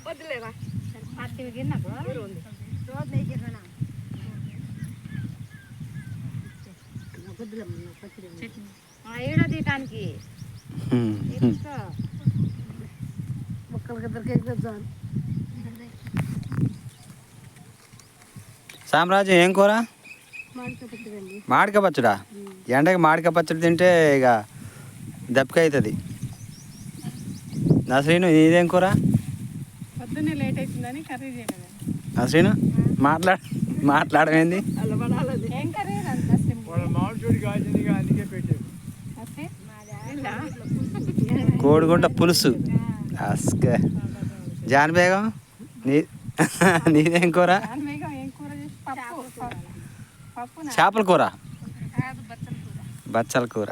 వద్దులేరా ఏడో తీయటానికి సామ్రాజ్యం ఏం కూర? మామిడికాయ పచ్చడా? ఎండకి మామిడికాయ పచ్చడి తింటే ఇక దెబ్బకి అవుతుంది. నసరీను ఇదేం కూర? పొద్దున్నే లేట్ అవుతుందని కర్రీ చేయలేదు. నసరీను మాట్లాడమేంది? ఏం కర్రీ కోడిగుంట పులుసు. అస్క జాన్ బేగం నీదేం కూర? చేపల కూర, బచ్చల కూర.